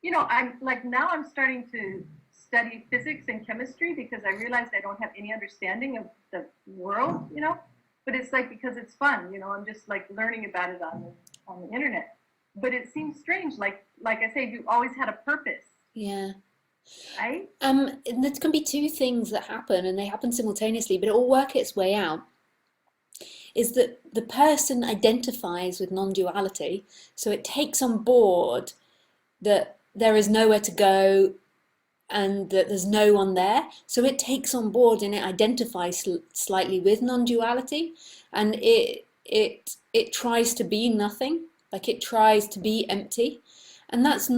I'm like, now I'm starting to study physics and chemistry because I realized I don't have any understanding of the world. But it's like, because it's fun. I'm just like learning about it on the internet. But it seems strange, like I say, you always had a purpose, Yeah. right? And there can be two things that happen, and they happen simultaneously, but it will work its way out. Is that the person identifies with non-duality, so it takes on board that there is nowhere to go and that there's no one there. So it takes on board and it identifies slightly with non-duality, and it tries to be nothing, like it tries to be empty, and that's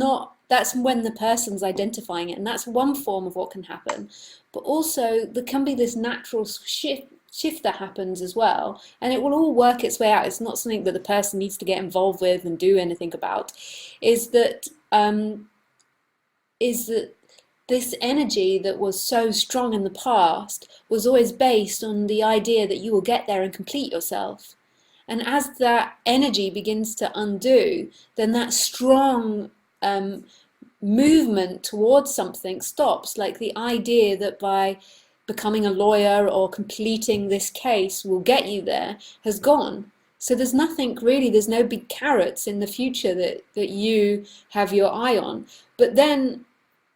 when the person's identifying it, and that's one form of what can happen. But also there can be this natural shift that happens as well, and it will all work its way out. It's not something that the person needs to get involved with and do anything about. Is that um, is that this energy that was so strong in the past was always based on the idea that you will get there and complete yourself. And as that energy begins to undo, then that strong um, movement towards something stops. Like the idea that by becoming a lawyer or completing this case will get you there has gone. So there's nothing really, there's no big carrots in the future that you have your eye on. But then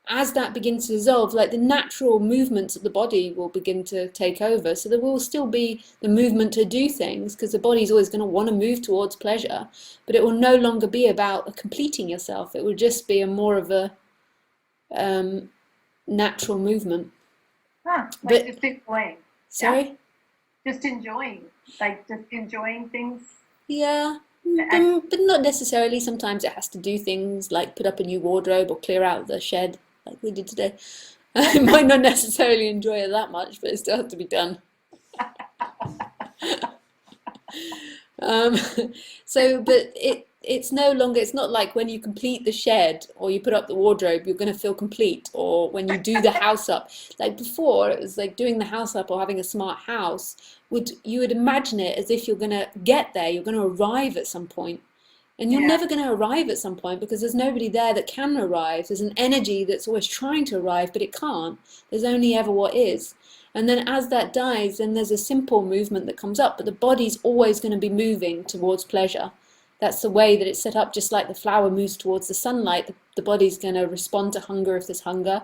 as that begins to dissolve, like the natural movements of the body will begin to take over. So there will still be the movement to do things because the body's always going to want to move towards pleasure, but it will no longer be about completing yourself. It will just be a more of a natural movement. Huh, like But just enjoying. Yeah, sorry, just enjoying, like just enjoying things. yeah, Ex- but not necessarily. Sometimes it has to do things like put up a new wardrobe or clear out the shed, like we did today. I might not necessarily enjoy it that much, but it still has to be done. Um, but it's no longer, it's not like when you complete the shed or you put up the wardrobe, you're going to feel complete, or when you do the house up. Like before, it was like doing the house up or having a smart house, you would imagine it as if you're going to get there, you're going to arrive at some point. And you're yeah, never going to arrive at some point because there's nobody there that can arrive. There's an energy that's always trying to arrive, but it can't. There's only ever what is. And then as that dies, then there's a simple movement that comes up, but the body's always going to be moving towards pleasure. That's the way that it's set up, just like the flower moves towards the sunlight. The body's going to respond to hunger if there's hunger.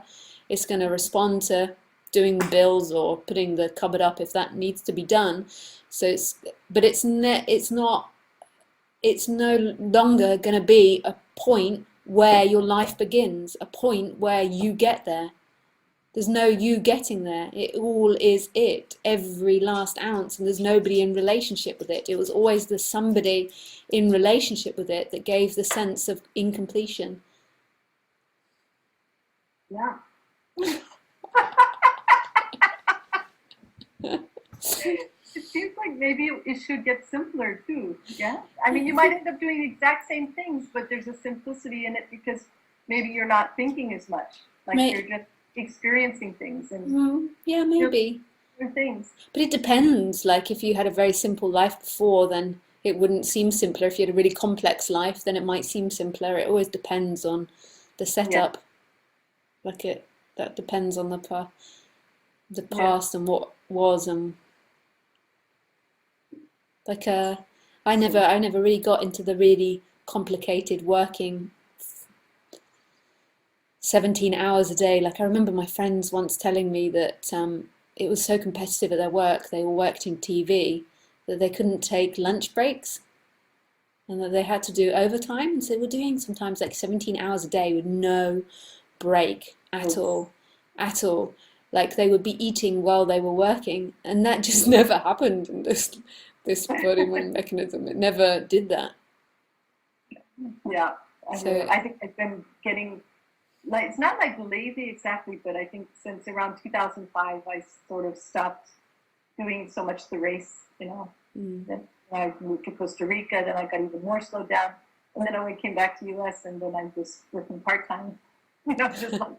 It's going to respond to doing the bills or putting the cupboard up if that needs to be done. So but it's no longer going to be a point where your life begins, a point where you get there. There's no you getting there. It all is it, every last ounce, and there's nobody in relationship with it. It was always the somebody in relationship with it that gave the sense of incompletion. yeah. It seems like maybe it should get simpler too. Yeah. I mean, you might end up doing the exact same things, but there's a simplicity in it because maybe you're not thinking as much. Like you're May, just experiencing things and yeah, just maybe. different things. But it depends. Like if you had a very simple life before, then it wouldn't seem simpler. If you had a really complex life, then it might seem simpler. It always depends on the Yeah. setup. Like that depends on the Yeah. past and what was, and like So, I never really got into the really complicated working 17 hours a day. Like I remember my friends once telling me that it was so competitive at their work, they all worked in TV, that they couldn't take lunch breaks and that they had to do overtime. And so they were doing sometimes like 17 hours a day with no break at oops. all, at all. Like they would be eating while they were working, and that just never happened in this body mind mechanism. It never did that. Yeah. I know. So I think I've been getting like, it's not like lazy exactly, but I think since around 2005, I sort of stopped doing so much the race. mm, Then I moved to Costa Rica, then I got even more slowed down. And then I came back to US and then I'm just working part time, just like